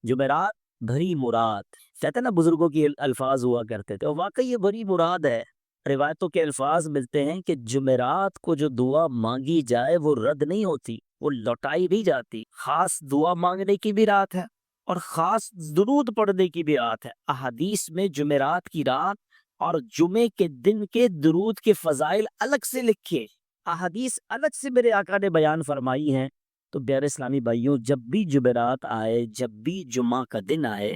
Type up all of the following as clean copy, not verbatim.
جمعرات بھری مراد، کہتے ہیں نا بزرگوں کی الفاظ ہوا کرتے تھے، اور واقعی یہ بھری مراد ہے۔ روایتوں کے الفاظ ملتے ہیں کہ جمعرات کو جو دعا مانگی جائے وہ رد نہیں ہوتی، وہ لوٹائی نہیں جاتی۔ خاص دعا مانگنے کی بھی رات ہے اور خاص درود پڑھنے کی بھی رات ہے۔ احادیث میں جمعرات کی رات اور جمعے کے دن کے درود کے فضائل الگ سے لکھے، احادیث الگ سے میرے آقا نے بیان فرمائی ہیں۔ تو پیارے اسلامی بھائیوں، جب بھی جمعرات آئے، جب بھی جمعہ کا دن آئے،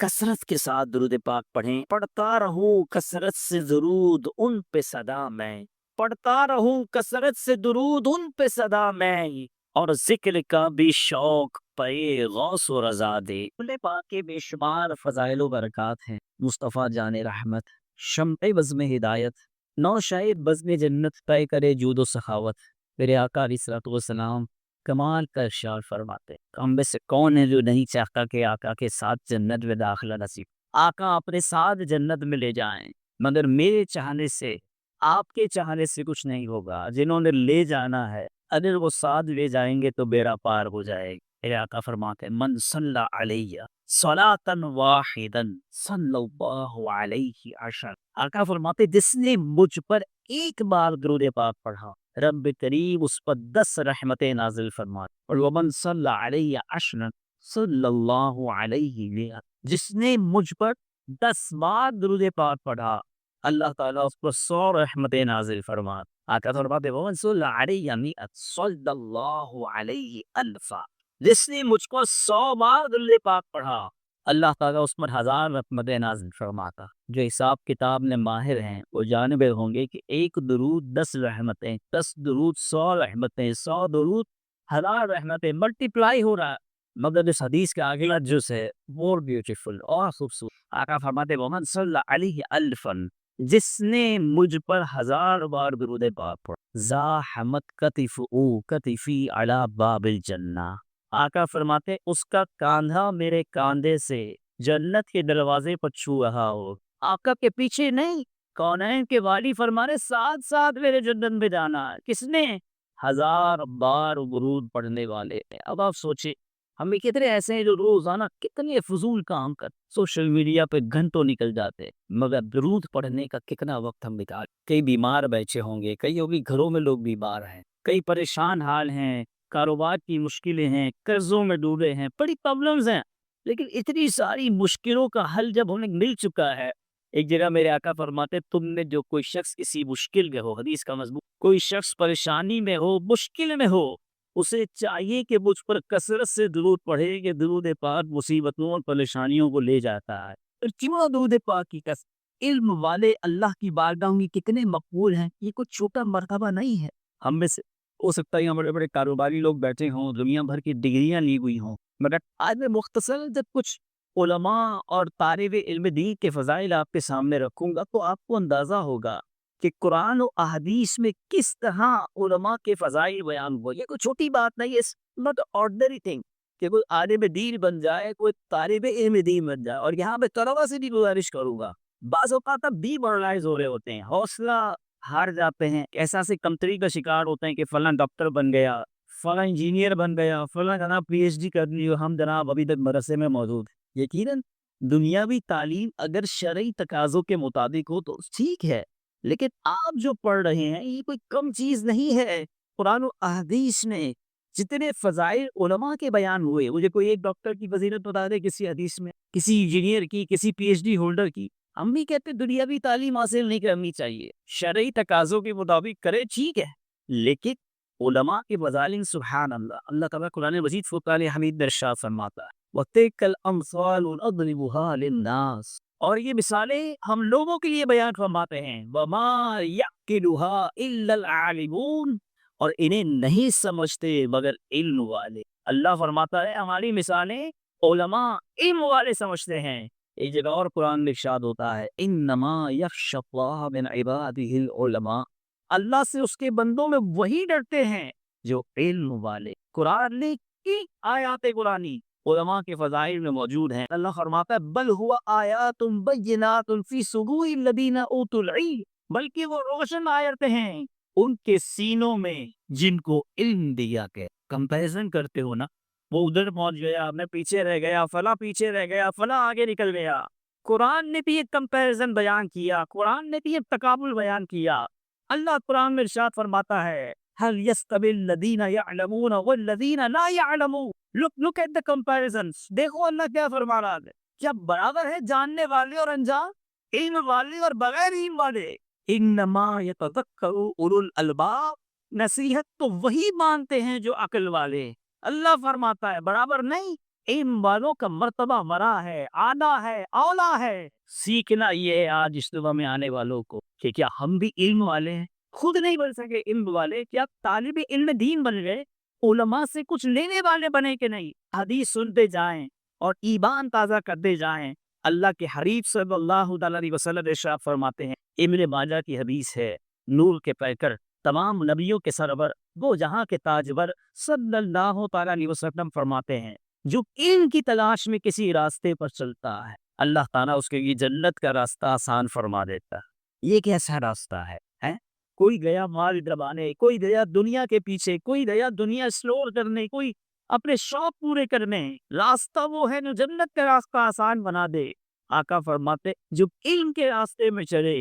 کثرت کے ساتھ درود پاک پڑھیں۔ پڑھتا رہوں کثرت سے درود ان پہ صدا میں، پڑھتا رہوں کثرت سے درود ان پہ صدا میں، اور ذکر کا بھی شوق پے غوث و رضا دے۔ درود پاک کے بے شمار فضائل و برکات ہیں۔ مصطفیٰ جان رحمت، شمع بزم ہدایت، نو شاہد بزم جنت، طے کرے جود و سخاوت۔ میرے آقا علیہ الصلوۃ والسلام کمال کا ارشاد فرماتے ہیں، ہم میں سے کون ہے جو نہیں چاہتا کہ آقا کے ساتھ جنت میں داخلہ نصیب، آقا اپنے ساتھ جنت میں لے جائیں، مگر میرے چاہنے سے، آپ کے چاہنے سے کچھ نہیں ہوگا۔ جنہوں نے لے جانا ہے، اگر وہ ساتھ لے جائیں گے تو بیڑا پار ہو جائے گا۔ میرے آقا فرماتے ہیں، من صلی علیہ صلاۃ واحدا صلی اللہ علیہ عشر۔ آقا فرماتے ہیں، جس نے مجھ پر ایک بار درود پاک پڑھا، رب کریم اس پر 10 رحمتیں نازل فرماتے، اور ومن صلی علیہ عشرا صلی اللہ علیہ مئہ۔ جس نے مجھ پر 10 بار درود پاک پڑھا، اللہ تعالیٰ اس پر 100 رحمتیں نازل فرماتے۔ آقا فرماتے ہیں، ومن صلی علیہ مئہ صلی اللہ علیہ الفا۔ جس نے مجھ کو 100 بار درود پاک پڑھا، اللہ تعالیٰ اس پر 1000 رحمتیں نازل فرماتا۔ جو حساب کتاب میں ماہر ہیں وہ جانبے ہوں گے کہ ایک درود 10 رحمتیں، 10 درود 100 رحمتیں، 100 درود 1000 رحمتیں، ملٹیپلائی ہو رہا ہے۔ مگر اس حدیث کا اگلا جز ہے مور بیوٹیفل اور خوبصورت۔ آقا فرماتے ہیں، ومن صلی علیہ الفن، جس نے مجھ پر 1000 بار درود پاک پڑھا، زاحمت کتفہ کتفی علی باب الجنہ۔ آقا فرماتے ہیں، اس کا کاندھا میرے کاندھے سے جنت کے دروازے پر چھو رہا ہو۔ آقا کے پیچھے نہیں، کونین کے والی فرمانے ساتھ ساتھ میرے جنت میں جانا ہے۔ کس نے؟ 1000 بار درود پڑھنے والے نے۔ اب آپ سوچیں، ہمیں کتنے ایسے ہیں جو روزانہ کتنے فضول کام کر سوشل میڈیا پہ گھنٹوں نکل جاتے، مگر درود پڑھنے کا کتنا وقت ہم نکال۔ کئی بیمار بیٹھے ہوں گے، کئی ہوگی گھروں میں لوگ بیمار ہیں، کئی پریشان حال ہیں، کاروبار کی مشکلیں ہیں، قرضوں میں ڈوبے ہیں، بڑی پرابلمز ہیں، لیکن اتنی ساری مشکلوں کا حل جب ہمیں مل چکا ہے۔ ایک جگہ میرے آقا فرماتے، تم میں جو کوئی شخص کسی مشکل میں ہو، حدیث کا مضمون، کوئی شخص پریشانی میں ہو، مشکل میں ہو، اسے چاہیے کہ مجھ پر کثرت سے درود پڑھے کہ درود پاک مصیبتوں اور پریشانیوں کو لے جاتا ہے۔ اور کیوں درود پاک کی کثرت؟ علم والے اللہ کی بارگاہ میں کتنے مقبول ہیں، یہ کوئی چھوٹا مرتبہ نہیں ہے۔ ہم میں سے ہو سکتا ہے یہاں بڑے بڑے کاروباری لوگ بیٹھے ہوں، دنیا بھر کی ڈگریاں لی ہوئی ہوں، مگر آج میں مختصر جب کچھ علماء اور طالب علم دین کے فضائل آپ کے سامنے رکھوں گا تو آپ کو اندازہ ہوگا کہ قرآن و احادیث میں کس طرح علماء کے فضائل بیان ہوئے۔ یہ کوئی چھوٹی بات نہیں، اس ناٹ آرڈنری تھنگ کہ کوئی عالم دین بن جائے، کوئی طالب علم دین بن جائے۔ اور یہاں پہ طلباء سے بھی گزارش کروں گا، بعض اوقات اب ڈی مورلائز ہو رہے ہوتے ہیں، حوصلہ ہار جاتے ہیں، احساس کمتری کا شکار ہوتے ہیں کہ فلاں ڈاکٹر بن گیا، فلاں انجینئر بن گیا، فلاں جناب پی ایچ ڈی کر لی، ہم جناب ابھی تک مدرسے میں موجود ہیں۔ یقیناً دنیاوی تعلیم اگر شرعی تقاضوں کے مطابق ہو تو ٹھیک ہے، لیکن آپ جو پڑھ رہے ہیں یہ کوئی کم چیز نہیں ہے۔ قرآن و احادیث میں جتنے فضائل علماء کے بیان ہوئے، مجھے کوئی ایک ڈاکٹر کی فضیلت بتا دے کسی حدیث میں، کسی انجینئر کی، کسی پی ایچ ڈی ہولڈر کی۔ ہم بھی کہتے ہیں دنیاوی تعلیم حاصل نہیں کرنی چاہیے، شرعی تقاضوں کے مطابق کرے ٹھیک ہے، لیکن علماء کے فضائل، سبحان اللہ، اللہ تعالیٰ قرآن مجید فرقان حمید میں ارشاد فرماتا ہے، وَتِلْكَ الْأَمْثَالُ نَضْرِبُهَا لِلنَّاسِ، اور یہ مثالیں ہم لوگوں کے لیے بیان فرماتے ہیں، وَمَا يَعْقِلُهَا إِلَّا الْعَالِمُونَ، اور انہیں نہیں سمجھتے مگر علم والے۔ اللہ فرماتا ہے ہماری مثالیں علماء علم والے سمجھتے ہیں۔ ایک جگہ اور قرآن میں ارشاد ہوتا ہے، انما یخشی اللہ من عبادہ العلماء، اللہ سے اس کے بندوں میں وہی ڈرتے ہیں جو علم والے۔ قرآن کی آیات قرآنی علماء کے فضائل میں موجود ہیں۔ اللہ فرماتا ہے، بل ہوا آیات بینات فی صدور الذین اوتوا العلم، بلکہ وہ روشن آیتیں ہیں ان کے سینوں میں جن کو علم دیا گیا۔ کمپیریزن کرتے ہو نا، وہ ادھر پہنچ گیا، میں پیچھے رہ گیا، فلاں پیچھے رہ گیا، فلاں آگے نکل گیا۔ قرآن نے بھی ایک کمپیریزن بیان کیا، قرآن نے بھی ایک تقابل بیان کیا۔ اللہ قرآن میں ارشاد فرماتا ہے هل يستوي الذين يعلمون والذين لا يعلمون۔ look at the comparisons۔ دیکھو اللہ کیا فرما رہا ہے، کیا برابر ہے جاننے والے اور انجان، علم والے اور بغیر علم والے؟ انما يتذكر اولو الالباب، نصیحت تو وہی مانتے ہیں جو عقل والے۔ اللہ فرماتا ہے برابر نہیں، علم والوں کا مرتبہ مرا ہے، آنا ہے، اولا ہے۔ سیکھنا یہ ہے آج اجتماع میں آنے والوں کو کہ کیا ہم بھی علم والے ہیں؟ خود نہیں بن سکے علم والے، کیا طالب علم دین بن گئے؟ علماء سے کچھ لینے والے بنے کہ نہیں؟ حدیث سنتے جائیں اور ایمان تازہ کرتے جائیں۔ اللہ کے حبیب صلی اللہ علیہ وسلم ارشاد فرماتے ہیں، ابن ماجہ کی حدیث ہے، نور کے پیکر، تمام نبیوں کے سرور، وہ جہاں کے تاجور صلی اللہ تعالیٰ علیہ وسلم فرماتے ہیں، جو علم کی تلاش میں کسی راستے پر چلتا ہے اللہ تعالیٰ اس کے لیے جنت کا راستہ آسان فرما دیتا ہے۔ یہ کیسا راستہ ہے؟ کوئی گیا مال دبانے، کوئی گیا دنیا کے پیچھے، کوئی گیا دنیا ایکسپلور کرنے، کوئی اپنے شوق پورے کرنے، راستہ وہ ہے جو جنت کا راستہ آسان بنا دے۔ آقا فرماتے جو علم کے راستے میں چلے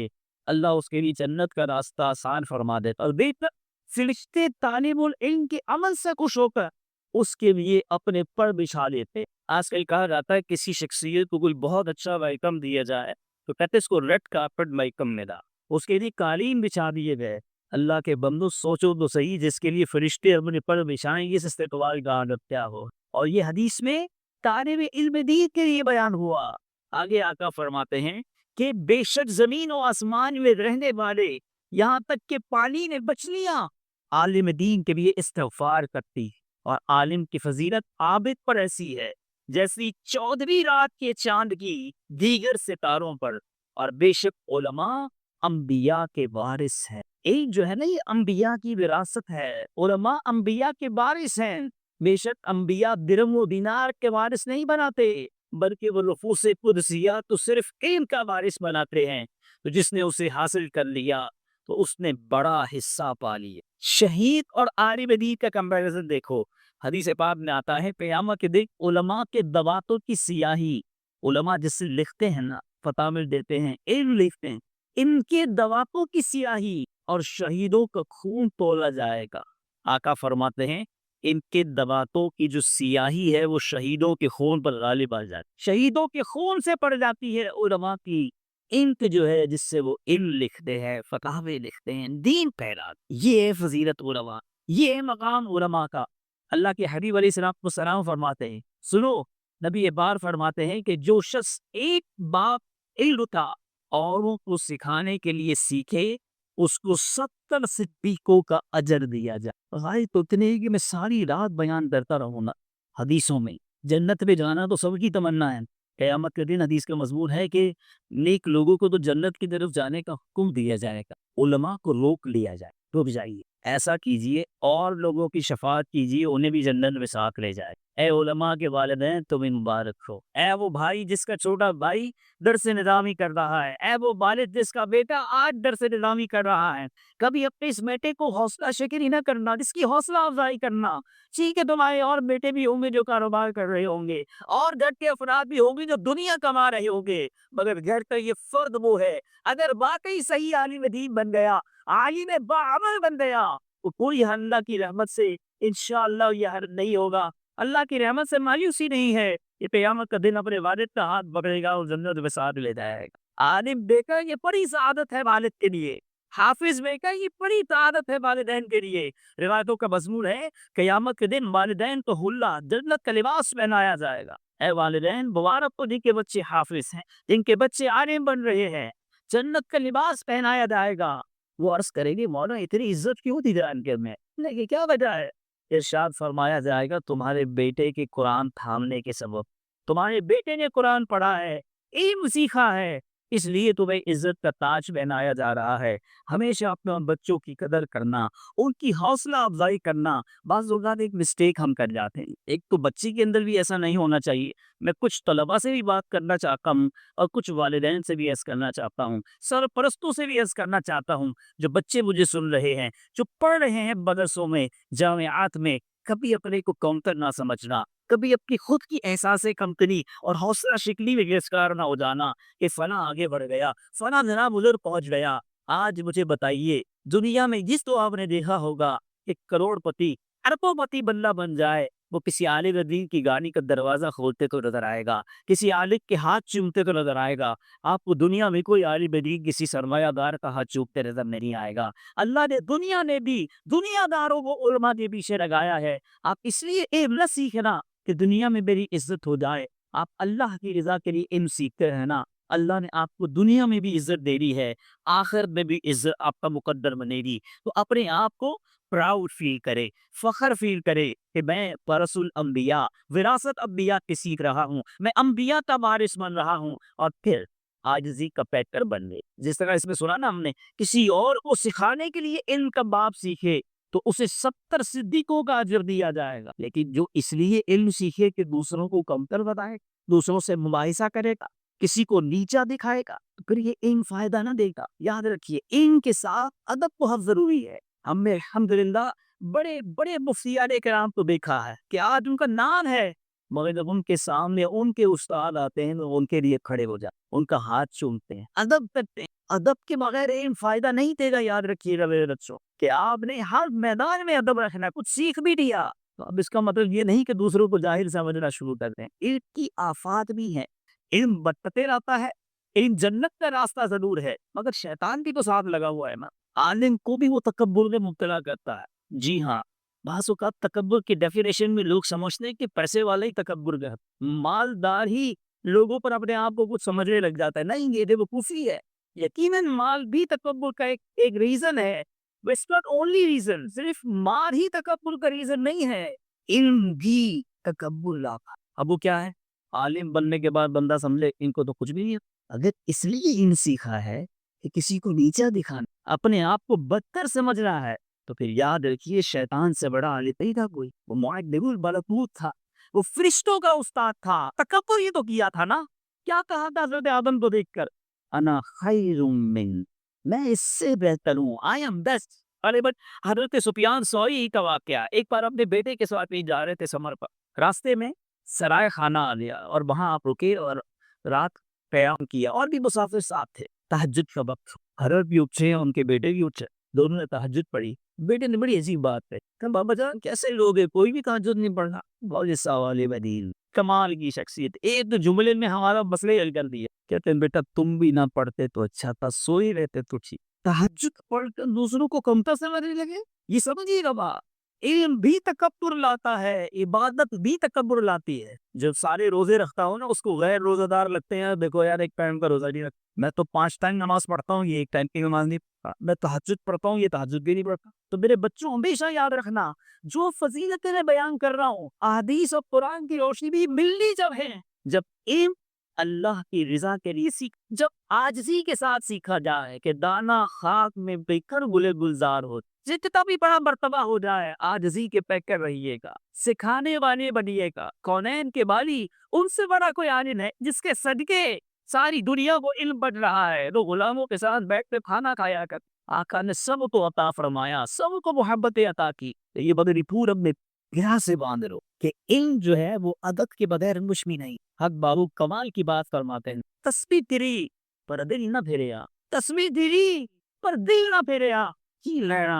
اللہ اس کے لیے جنت کا راستہ آسان فرما دیتا۔ اور دیکھ فرشتے طالب العلم کے عمل سے خوش ہو کر اس کے لیے اپنے پر بچھا لیتے۔ آج کل کہا جاتا ہے کسی شخصیت کو کوئی بہت اچھا ویلکم دیا جائے تو کہتے اس کو ریڈ کارپٹ ویلکم ملا، اس کے لیے قالین بچھا دیے گئے۔ اللہ کے بندو سوچو تو صحیح، جس کے لیے فرشتے اپنے پر بچھائیں گے اس استقبال کا عادت کیا ہو۔ اور یہ حدیث میں طالب علم دین کے لیے بیان ہوا۔ آگے آقا فرماتے ہیں کہ بے شک زمین و آسمان میں رہنے والے، یہاں تک کہ پانی میں مچھلیاں عالم دین کے لیے استغفار کرتی، اور عالم کی فضیلت عابد پر ایسی ہے جیسی 14ویں رات کے چاند کی دیگر ستاروں پر۔ اور بے شک علماء انبیاء کے وارث ہیں۔ ایک جو ہے نا یہ انبیاء کی وراثت ہے، علماء انبیاء کے وارث ہیں۔ بے شک انبیاء درم و دینار کے وارث نہیں بناتے، بلکہ وہ نفوس قدسیہ تو صرف علم کا وارث بناتے ہیں۔ تو جس نے اسے حاصل کر لیا تو اس نے بڑا حصہ پا لیا۔ شہید اور عالم دین کا کمپیریزن دیکھو، حدیث پاک میں آتا ہے قیامت کے دن علماء کے دواتوں کی سیاہی، علماء جس سے لکھتے ہیں نا، فتاوی دیتے ہیں، علم لکھتے ہیں، ان کے دواتوں کی سیاہی اور شہیدوں کا خون تولا جائے گا۔ آقا فرماتے ہیں ان کے دواتوں کی جو سیاہی ہے وہ شہیدوں کے خون پر غالب آ جاتی، شہیدوں کے خون سے پڑ جاتی ہے علماء کی انک جو ہے جس سے وہ علم لکھتے ہیں، فتاوی لکھتے ہیں، دین پھیلاتے۔ یہ ہے فضیلت علماء، یہ ہے مقام علماء کا۔ اللہ کے حبیب علیہ السلام فرماتے ہیں، سنو، نبی بار فرماتے ہیں کہ جو شخص ایک باب علم کا اوروں کو سکھانے کے لیے سیکھے اس کو 70 صدیقوں کا اجر دیا جائے۔ غائب تو اتنے کہ میں ساری رات بیان کرتا رہوں نا حدیثوں میں۔ جنت میں جانا تو سب کی تمنا ہے، قیامت کے دن حدیث کا مضمون ہے کہ نیک لوگوں کو تو جنت کی طرف جانے کا حکم دیا جائے گا، علماء کو روک لیا جائے، رک جائیے، ایسا کیجئے اور لوگوں کی شفاعت کیجئے، انہیں بھی جنت میں ساتھ لے جائے۔ اے علماء کے والدین تمہیں مبارک ہو، اے وہ بھائی جس کا چھوٹا بھائی درس نظامی کر رہا ہے، اے وہ والد جس کا بیٹا آج درس نظامی کر رہا ہے، کبھی اپنے اس بیٹے کو حوصلہ شکنی نہ کرنا، جس کی حوصلہ افزائی کرنا۔ ٹھیک ہے تمہارے اور بیٹے بھی ہوں گے جو کاروبار کر رہے ہوں گے، اور گھر کے افراد بھی ہوں گے جو دنیا کما رہے ہوں گے، مگر گھر کا یہ فرد وہ ہے اگر واقعی صحیح عالم دین بن گیا، عالم باعمل بن گیا، تو کوئی اللہ کی رحمت سے انشاءاللہ یہ حرج نہیں ہوگا، اللہ کی رحمت سے مایوسی نہیں ہے، یہ قیامت کا دن اپنے والد کا ہاتھ پکڑے گا اور جنت میں ساتھ لے جائے گا۔ عالم بیٹا یہ بڑی سعادت ہے والد کے لیے، حافظ بیٹا یہ بڑی سعادت ہے والدین کے لیے۔ روایتوں کا مضمون ہے قیامت کے دن والدین کو حلہ جنت کا لباس پہنایا جائے گا۔ اے والدین مبارک ہو جن کے بچے حافظ ہیں، جن کے بچے عالم بن رہے ہیں، جنت کا لباس پہنایا جائے گا۔ وہ عرض کریں گے مولا اتنی عزت کیوں دی جائے ان کے میں، لیکن کیا وجہ ہے؟ ارشاد فرمایا جائے گا تمہارے بیٹے کے قرآن تھامنے کے سبب، تمہارے بیٹے نے قرآن پڑھا ہے، علم سیکھا ہے، اس لیے تمہیں عزت کا تاج پہنایا جا رہا ہے۔ ہمیشہ اپنے بچوں کی قدر کرنا، ان کی حوصلہ افزائی کرنا۔ بعض اوقات ایک مسٹیک ہم کر جاتے ہیں، ایک تو بچے کے اندر بھی ایسا نہیں ہونا چاہیے۔ میں کچھ طلباء سے بھی بات کرنا چاہتا ہوں اور کچھ والدین سے بھی عرض کرنا چاہتا ہوں، سرپرستوں سے بھی عرض کرنا چاہتا ہوں، جو بچے مجھے سن رہے ہیں، جو پڑھ رہے ہیں مدرسوں میں، جامعات میں، کبھی اپنے کو کاؤنٹر نہ سمجھنا۔ کبھی اپنی خود کی احساس کمتری اور حوصلہ شکنی میں گرفتار نہ ہو جانا کہ فلاں آگے بڑھ گیا، فلاں جناب بزرگ پہنچ گیا۔ آج مجھے بتائیے، دنیا میں جس تو آپ نے دیکھا ہوگا کہ کروڑ پتی اربوں پتی بندہ بن جائے، وہ کسی عالم دین کی گاڑی کا دروازہ کھولتے تو نظر آئے گا، کسی عالم کے ہاتھ چومتے تو نظر آئے گا۔ آپ کو دنیا میں کوئی عالم دین کسی سرمایہ دار کا ہاتھ چومتے نظر نہیں آئے گا۔ اللہ نے دنیا نے بھی دنیا داروں کو علماء کے پیچھے لگایا ہے۔ آپ اس لیے علم نہ سیکھنا کہ دنیا میں میری عزت ہو جائے، آپ اللہ کی رضا کے لیے علم سیکھتے رہنا۔ اللہ نے آپ کو دنیا میں بھی عزت دے دی ہے، آخرت میں بھی عزت آپ کا مقدر بنے گی۔ تو اپنے آپ کو پراؤڈ فیل کرے، فخر فیل کرے کہ میں ورث الانبیاء، وراثت انبیاء کی سیکھ رہا ہوں، میں انبیاء کا وارث بن رہا ہوں۔ اور پھر عاجزی کا پیکر بن گئے۔ جس طرح اس میں سنا نا ہم نے، کسی اور کو سکھانے کے لیے علم کا باب سیکھے تو اسے 70 صدیقوں کا اجر دیا جائے گا، لیکن جو اس لیے علم سیکھے کہ دوسروں کو کمتر بتائے، دوسروں سے مباحثہ کرے گا، کسی کو نیچا دکھائے گا، تو پھر یہ علم فائدہ نہ دے گا۔ یاد رکھیے، علم کے ساتھ ادب بہت ضروری ہے۔ ہم نے الحمدللہ بڑے بڑے مفتیان کرام کو دیکھا ہے کہ آج ان کا نام ہے، مگر جب ان کے سامنے ان کے استاد آتے ہیں تو ان کے لیے کھڑے ہو جاتے، ان کا ہاتھ چومتے ہیں، ادب کرتے ہیں۔ ادب کے بغیر علم فائدہ نہیں دے گا۔ یاد رکھیے گا میرے بچوں کہ آپ نے ہر میدان میں ادب رکھنا، کچھ سیکھ بھی دیا تو اب اس کا مطلب یہ نہیں کہ دوسروں کو جاہل سمجھنا شروع کر دیں۔ علم کی آفات بھی ہیں، علم بتاتے رہتا ہے، علم جنت کا راستہ ضرور ہے، مگر شیطان بھی تو ساتھ لگا ہوا ہے نا۔ عالم کو بھی وہ تکبر میں مبتلا کرتا ہے۔ جی ہاں، بعض اوقات تکبر کی ڈیفینیشن میں لوگ سمجھتے ہیں کہ پیسے والا ہی تکبر ہے، مالدار ہی لوگوں پر اپنے آپ کو کچھ سمجھنے لگ جاتا ہے۔ نہیں، یہ بیوقوفی ہے۔ یقیناً مال بھی تکبر کا ایک ریزن ہے، اٹس ناٹ اونلی ریزن۔ صرف مال ہی تکبر کا ریزن نہیں ہے، علم بھی تکبر لاتا۔ اب وہ کیا ہے؟ عالم بننے کے بعد بندہ سمجھے ان کو تو کچھ بھی نہیں ہے۔ اگر اس لیے علم سیکھا ہے کہ کسی کو نیچا دکھانا، اپنے آپ کو بدتر سمجھنا ہے، تو پھر یاد رکھیے شیطان سے بڑا عالم نہیں تھا کوئی۔ وہ معدب البلقوت تھا، وہ فرشتوں کا استاد تھا۔ تکبر ہی تو کیا تھا نا۔ کیا کہا تھا حضرت آدم کو دیکھ کر؟ انا خیر من، میں اس سے بہتر ہوں، I am best. Array but حضرت سفیان ثوری کا واقعہ، ایک بار اپنے بیٹے کے ساتھ جا رہے تھے سفر پر، راستے میں سرائے خانہ آ گیا اور وہاں آپ رکے اور رات قیام کیا، اور بھی مسافر ساتھ تھے۔ تہجد کا وقت، حضرت بھی اٹھے، ان کے بیٹے بھی اٹھے، دونوں نے تہجد پڑھی۔ بیٹے نے بڑی عجیب بات کہی کہ بابا جان کیسے لوگ ہیں، کوئی بھی تہجد نہیں پڑھنا؟ بہت سوال بدیل، کمال کی شخصیت، ایک دو جملے میں ہمارا مسئلہ حل کر دیا۔ کہتے ہیں بیٹا تم بھی نہ پڑھتے تو اچھا تھا، سوئی رہتے تو ٹھیک۔ تہجد پڑھ کر دوسروں کو کمتر سمجھنے لگے، یہ سمجھیے گا بات۔ علم بھی تکبر لاتا ہے، عبادت بھی تکبر لاتی ہے۔ جو سارے روزے رکھتا ہوں نا، اس کو غیر روزہ دار لگتے ہیں، دیکھو یار ایک ٹائم کا روزہ نہیں رکھتا، میں تو 5 ٹائم نماز پڑھتا ہوں، یہ ایک ٹائم کی نماز نہیں پڑھتا، میں تہجد پڑھتا ہوں، یہ تہجد بھی نہیں پڑھتا۔ تو میرے بچوں ہمیشہ یاد رکھنا، جو فضیلتیں میں بیان کر رہا ہوں، احادیث اور قرآن کی روشنی بھی ملنی جب ہے، جب علم اللہ کی رضا کے لیے جب عاجزی کے ساتھ سیکھا جائے کہ دانا خاک میں بکھ کر گلے گلزار ہو، جتنا بھی بڑا مرتبہ ہو جائے عاجزی کے پیکر رہیے گا، سکھانے والے بنیے گا۔ کونین کے بالی، ان سے بڑا کوئی عالم ہے جس کے صدقے ساری دنیا کو علم بڑھ رہا ہے، تو غلاموں کے ساتھ بیٹھ کے کھانا کھایا کر۔ آقا نے سب کو عطا فرمایا، سب کو محبت عطا کی۔ یہ بدری پور اپنے گرہ سے باندھ لو کہ علم جو ہے وہ ادب کے بغیر مشمی نہیں۔ حق بابو کمال کی بات فرماتے ہیں، تسبیح تیری پر دل نہ پھیریا، تسبیح تیری پر دل نہ پھیریا، کی لینا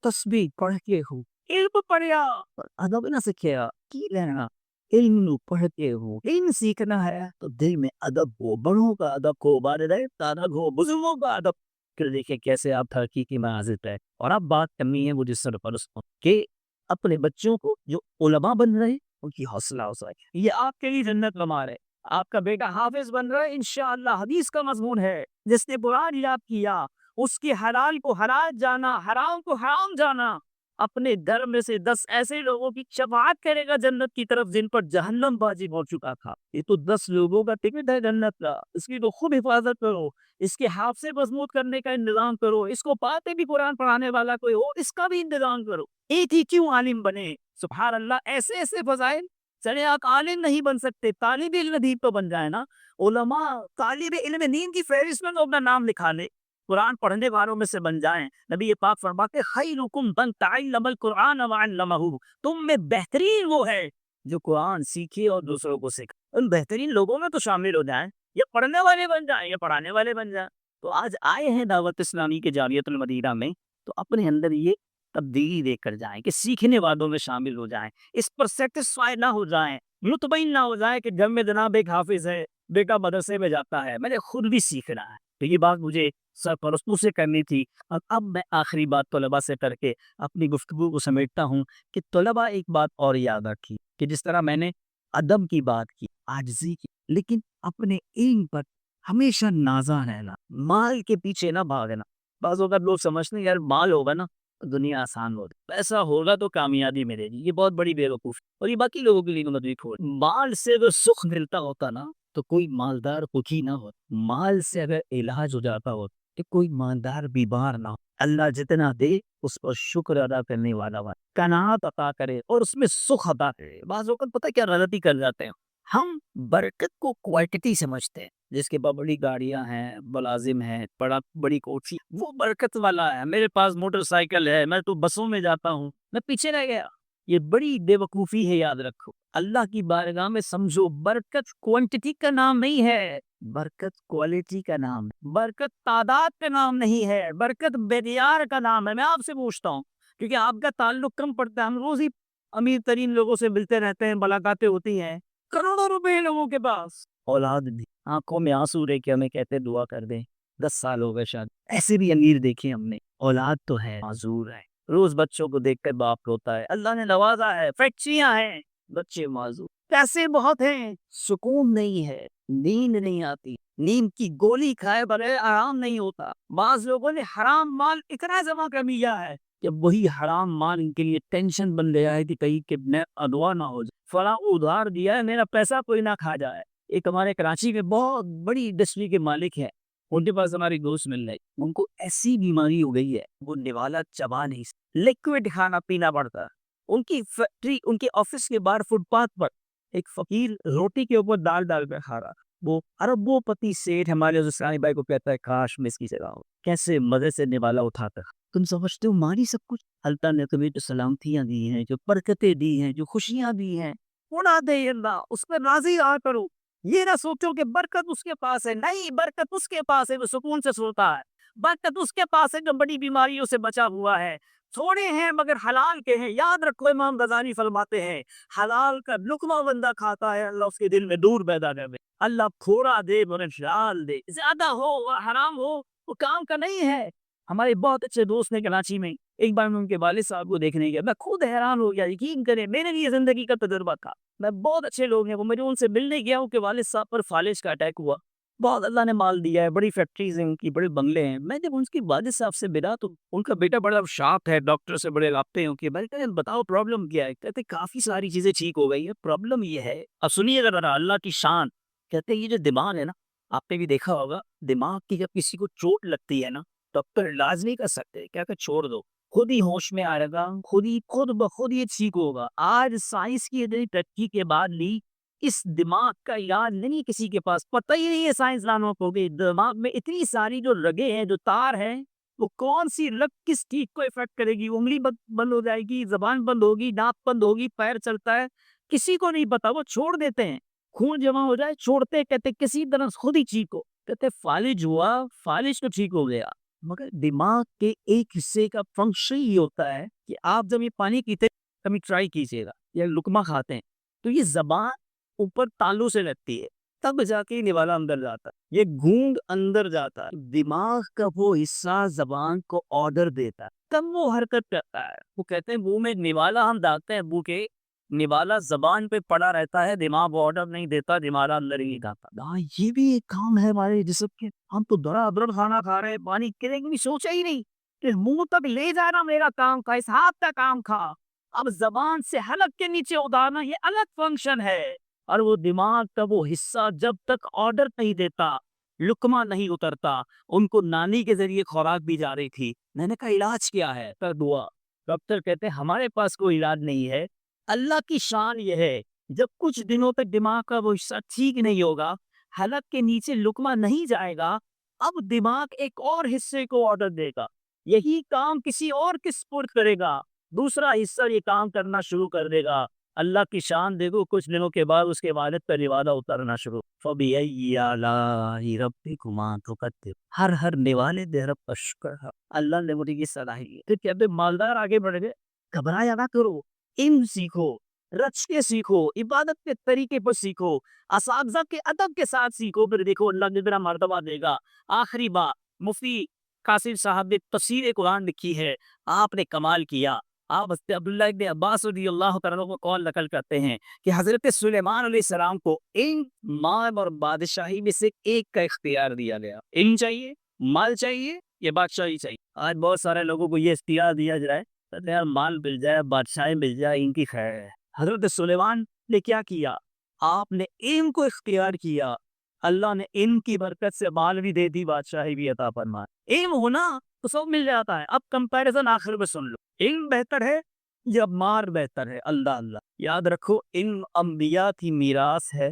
تسبیح پڑھ کے ہو، علم پڑھیا پر ادب نہ سکھیا، کی لینا علم نو پڑھ کے ہو۔ علم سیکھنا ہے تو دل میں ادب ہو، بڑوں کا ادب ہو، والدین کا ادب ہو، بزرگوں کا ادب۔ پھر دیکھیں کیسے آپ ترقی کی معاذت ہے۔ اور اب بات کرنی ہے مجھے سرپرست کہ اپنے بچوں کو جو علماء بن رہے ہیں ان کی حوصلہ افزائی، یہ آپ کے لیے جنت بمار ہے۔ آپ کا بیٹا حافظ بن رہا ہے، انشاءاللہ حدیث کا مضمون ہے، جس نے قرآن یاد کیا، اس کے حلال کو حلال جانا، حرام کو حرام جانا، اپنے در میں سے 10 ایسے لوگوں کی شفاعت کرے گا جنت کی طرف جن پر جہنم واجب ہو چکا تھا۔ یہ تو 10 لوگوں کا ٹکٹ ہے جنت کا، اس کی تو خوب حفاظت کرو، اس کے حافظے مضبوط کرنے کا انتظام کرو، اس کو پاتے بھی قرآن پڑھانے والا کوئی ہو اس کا بھی انتظام کرو۔ ایک ہی کیوں عالم بنے؟ سبحان اللہ، ایسے ایسے فضائل۔ چلے آپ عالم نہیں بن سکتے، طالب علم دین تو بن جائے نا۔ علماء طالب علم دین کی فہرست میں اپنا نام لکھا لے، قرآن پڑھنے والوں میں سے بن جائیں۔ نبی پاک فرماتے خیرکم من تعلم القرآن وعلمہ، تم میں بہترین وہ ہے جو قرآن سیکھے اور دوسروں کو سکھائے، ان بہترین لوگوں میں تو شامل ہو جائیں، یا پڑھنے والے بن جائیں یا پڑھانے والے بن جائیں۔ تو آج آئے ہیں دعوت اسلامی کے جامعۃ المدینہ میں، تو اپنے اندر یہ تبدیلی دے کر جائیں کہ سیکھنے والوں میں شامل ہو جائیں، اس پر سیٹسفائی نہ ہو جائیں، مطمئن نہ ہو جائیں کہ گھر میں جناب ایک حافظ ہے، بیٹا مدرسے میں جاتا ہے، میں نے خود بھی سیکھنا ہے۔ تو یہ بات مجھے سرپرستوں سے کرنی تھی، اور اب میں آخری بات طلباء سے کر کے اپنی گفتگو کو سمیٹتا ہوں کہ طلباء ایک بات اور یاد رکھی کہ جس طرح میں نے ادب کی بات کی، عاجزی کی، لیکن اپنے علم پر ہمیشہ نازا رہنا، مال کے پیچھے نہ بھاگنا۔ بعض اوقات لوگ سمجھتے ہیں یار مال ہوگا نا تو دنیا آسان ہوگی، پیسہ ہوگا تو کامیابی ملے گی، یہ بہت بڑی بیوقوفی، اور یہ باقی لوگوں کے لیے بھی کھوٹ۔ مال سے اگر سکھ ملتا ہوتا نا تو کوئی مالدار دکھی نہ ہوتا، مال سے اگر علاج ہو جاتا ہو تو کوئی مالدار بیمار نہ ہو۔ اللہ جتنا دے اس پر شکر ادا کرنے والا ہوا، قناعت عطا کرے اور اس میں سکھ عطا کرے۔ بعض اوقات پتہ کیا غلطی کر جاتے ہیں، ہم برکت کو کوانٹٹی سمجھتے ہیں، جس کے پاس بڑی گاڑیاں ہیں، ملازم ہیں، بڑی کوٹھی، وہ برکت والا ہے، میرے پاس موٹر سائیکل ہے، میں تو بسوں میں جاتا ہوں، میں پیچھے رہ گیا۔ یہ بڑی بے وقوفی ہے، یاد رکھو۔ اللہ کی بارگاہ میں سمجھو برکت کوانٹٹی کا نام نہیں ہے، برکت کوالٹی کا نام ہے، برکت تعداد کا نام نہیں ہے، برکت بیدیار کا نام ہے۔ میں آپ سے پوچھتا ہوں، کیونکہ آپ کا تعلق کم پڑتا ہے، ہم روز ہی امیر ترین لوگوں سے ملتے رہتے ہیں، ملاقاتیں ہوتی ہیں، کروڑوں روپے لوگوں کے پاس، اولاد نہیں، آنکھوں میں آنسو رہ کے ہمیں کہتے دعا کر دیں، 10 سال ہو گئے شاید، ایسے بھی امیر دیکھے ہم نے، اولاد تو ہے، معذور ہے، روز بچوں کو دیکھ کر باپ روتا ہے، اللہ نے نوازا ہے، فیکٹریاں ہیں، بچے معذور، پیسے بہت ہیں، سکون نہیں ہے، نیند نہیں آتی، نیند کی گولی کھائے بغیر آرام نہیں ہوتا۔ بعض لوگوں نے حرام مال اتنا جمع کر لیا ہے کہ وہی حرام مال ان کے لیے ٹینشن بن گیا ہے کہ کہیں کہ میں ادوا نہ ہو جائے، فلاں ادھار دیا ہے، میرا پیسہ کوئی نہ کھا جائے۔ ایک ہمارے کراچی میں بہت بڑی انڈسٹری کے مالک ہیں، ان کے پاس ہماری دوست مل رہی، ان کو ایسی بیماری ہو گئی ہے وہ نوالا چبا نہیں سکتے، لیکوڈ کھانا پینا پڑتا ہے۔ ان کی فیکٹری، ان کے آفس کے باہر فٹ پاتھ پر ایک فقیر روٹی کے اوپر دال ڈال کر کھا رہا، وہ اربوں پتی سیٹھ ہمارے حسین بھائی کو کہتا ہے کاش میں اس کی جگہ ہو، کیسے مزے سے نوالا اٹھاتا ہے۔ تم سمجھتے ہو ماری سب کچھ؟ اللہ نے تمہیں جو سلامتیاں دی ہیں، جو برکتیں دی ہیں، جو خوشیاں دی ہیں، اڑا دے اللہ، اس پر راضی آ کرو۔ یہ نہ سوچو کہ برکت اس کے پاس ہے، نہیں، برکت اس کے پاس ہے وہ سکون سے سوتا ہے، برکت اس کے پاس ہے جو بڑی بیماریوں سے بچا ہوا ہے۔ تھوڑے ہیں مگر حلال کے ہیں، یاد رکھو امام غزالی فرماتے ہیں حلال کا لقمہ بندہ کھاتا ہے اللہ اس کے دل میں نور پیدا کر دے، اللہ تھوڑا دے مگر حلال دے، زیادہ ہو حرام ہو وہ کام کا نہیں ہے۔ ہمارے بہت اچھے دوست نے کراچی میں، ایک بار میں ان کے والد صاحب کو دیکھنے گیا، میں خود حیران ہو گیا، یقین کریں میرے لیے زندگی کا تجربہ تھا۔ میں بہت اچھے لوگ ہیں وہ، مجھے ان سے ملنے گیا ہوں کہ والد صاحب پر فالج کا اٹیک ہوا، بہت اللہ نے مال دیا ہے، بڑی فیکٹریز ہیں ان کی، بڑے بنگلے ہیں۔ میں جب ان کی والد صاحب سے ملا تو ان کا بیٹا بڑا شارپ ہے، ڈاکٹر سے بڑے رابطے ہیں ان کے، میں کہا بتاؤ پرابلم کیا ہے؟ کہتے کافی ساری چیزیں ٹھیک ہو گئی ہے، پرابلم یہ ہے، اب سنیے ذرا اللہ کی شان، کہتے یہ جو دماغ ہے نا، آپ نے بھی دیکھا ہوگا دماغ کی جب کسی کو چوٹ لگتی ہے نا، ڈاکٹر علاج نہیں کر سکتے، کیا کہ چھوڑ دو، خود ہی ہوش میں آئے گا، خود بخود یہ ٹھیک ہوگا۔ آج سائنس کی اتنی ترقی کے بعد بھی اس دماغ کا علاج نہیں کسی کے پاس، پتہ ہی نہیں ہے سائنسدانوں کو کہ دماغ میں اتنی ساری جو رگیں ہیں، جو تار ہیں، وہ کون سی رگ کس چیز کو افیکٹ کرے گی، انگلی بند ہو جائے گی، زبان بند ہوگی، ناک بند ہوگی، پیر چلتا ہے، کسی کو نہیں پتا، وہ چھوڑ دیتے ہیں، خون جمع ہو جائے چھوڑتے، کہتے کسی طرح خود ہی ٹھیک ہو، کہتے فالج ہوا، فالج تو ٹھیک ہو گیا، مگر دماغ کے ایک حصے کا فنکشن یہ ہوتا ہے کہ آپ جب یہ پانی پیتے کبھی ٹرائی کیجیے گا یا لقمہ کھاتے ہیں تو یہ زبان اوپر تالو سے لگتی ہے، تب جا کے نوالا اندر جاتا ہے، یہ گونگ اندر جاتا ہے، دماغ کا وہ حصہ زبان کو آرڈر دیتا ہے، تب وہ حرکت کرتا ہے۔ وہ کہتے ہیں منہ میں نوالا ہم ڈالتے ہیں، منہ کے نوالا زبان پہ پڑا رہتا ہے، دماغ آرڈر نہیں دیتا، نوالا اندر ہی جاتا۔ ہاں یہ بھی ایک کام ہے ہمارے جسم کے، ہم تو دڑا دڑ کھانا کھا رہے ہیں، پانی کریں گے سوچا ہی نہیں کہ منہ تک لے جانا میرا کام تھا، اس ہاتھ کا کام تھا، اب زبان سے حلق کے نیچے اتارنا یہ الگ فنکشن ہے۔ اور وہ دماغ کا وہ حصہ جب تک آرڈر نہیں دیتا، لقمہ نہیں اترتا، ان کو نانی کے ذریعے خوراک بھی جا رہی تھی، میں نے کہا علاج کیا ہے؟ کر دعا۔ ڈاکٹر کہتے ہیں ہمارے پاس کوئی علاج نہیں ہے، اللہ کی شان یہ ہے جب کچھ دنوں تک دماغ کا وہ حصہ ٹھیک نہیں ہوگا، حلق کے نیچے لقمہ نہیں جائے گا، اب دماغ ایک اور حصے کو آرڈر دے گا، یہی کام کسی اور کے سپرد کرے گا، دوسرا حصہ یہ کام کرنا شروع کر دے گا، اللہ کی شان دیکھو، کچھ دنوں کے بعد اس کے والد پر نوالہ اترنا شروع. فَبِأَيِّ آلَاءِ رَبِّكُمَا تُكَذِّبَانِ. ہر نوالے دے رب کا شکر ہے. اللہ نے مجھے یہ صلاحیت. پھر کہتے مالدار آگے بڑھ گئے. گھبرایا نہ کرو، علم سیکھو، رچ کے سیکھو، عبادت کے طریقے پر سیکھو، اساتذہ کے ادب کے ساتھ سیکھو، پھر دیکھو اللہ کتنا مرتبہ دے گا. آخری بات، مفتی قاسم صاحب نے تفسیر قرآن لکھی ہے، آپ نے کمال کیا. آپ حضرت عبداللہ ابن عباس رضی اللہ تعالیٰ عنہ کو قول نقل کرتے ہیں کہ حضرت سلیمان علیہ السلام کو علم، مال اور بادشاہی میں سے ایک کا اختیار دیا گیا. علم چاہیے، مال چاہیے، یہ بادشاہی چاہیے. آج بہت سارے لوگوں کو یہ اختیار دیا جائے، یار مال مل جائے، بادشاہی مل جائے، ان کی خیر ہے. حضرت سلیمان نے کیا کیا؟ آپ نے علم کو اختیار کیا. اللہ نے علم کی برکت سے مال بھی دے دی، بادشاہی بھی عطا فرما. علم ہونا تو سب مل جاتا ہے. اب کمپیریزن آخر میں سن لو، علم بہتر ہے یا مال بہتر ہے؟ اللہ اللہ. یاد رکھو، علم انبیاء کی میراث ہے،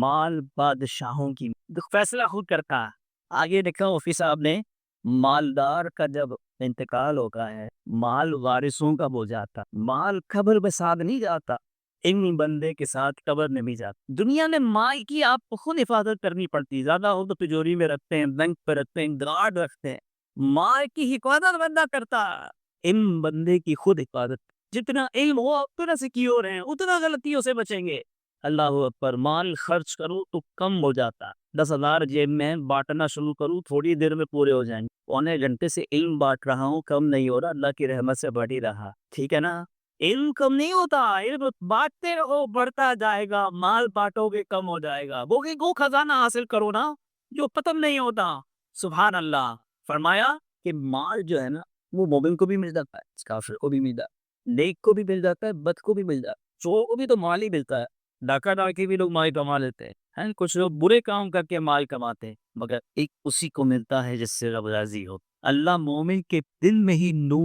مال بادشاہوں کی. فیصلہ خود کرتا ہے. آگے دیکھا مفتی صاحب نے، مالدار کا جب انتقال ہوتا ہے، مال وارثوں کا ہو جاتا، مال قبر میں ساتھ نہیں جاتا، علم بندے کے ساتھ قبر میں بھی جاتا. دنیا میں مال کی آپ کو خود حفاظت کرنی پڑتی. زیادہ ہو تو تجوری میں رکھتے ہیں، بینک پہ رکھتے ہیں، گارڈ رکھتے ہیں. مال کی حفاظت بندہ کرتا، علم بندے کی خود حفاظت. جتنا علم ہو اتنا سیکیور ہیں، اتنا غلطیوں سے بچیں گے. اللہ اکبر. مال خرچ کرو تو کم ہو جاتا. 10,000 جیب میں بانٹنا شروع کروں، تھوڑی دیر میں پورے ہو جائیں گے. پونے گھنٹے سے علم بانٹ رہا ہوں، کم نہیں ہو رہا. اللہ کی رحمت سے بڑھ ہی رہا. ٹھیک ہے نا؟ علم کم نہیں ہوتا، علم بانٹتے رہو، بڑھتا جائے گا. مال بانٹو گے کم ہو جائے گا. وہ خزانہ حاصل کرو نا جو ختم نہیں ہوتا. سبحان اللہ. فرمایا کہ مال جو ہے نا، وہ مومن کو بھی مل جاتا ہے، کافر کو بھی مل جاتا ہے، نیک کو بھی مل جاتا ہے، بد کو بھی مل جاتا ہے. چور کو بھی تو مال ہی ملتا ہے. ڈاکہ ڈاکی بھی لوگ مال کما لیتے ہیں. کچھ لوگ برے کام کر کے مال کماتے ہیں، مگر ایک اسی کو ملتا ہے جس سے رب راضی ہو. اللہ مومن کے دل میں ہی نور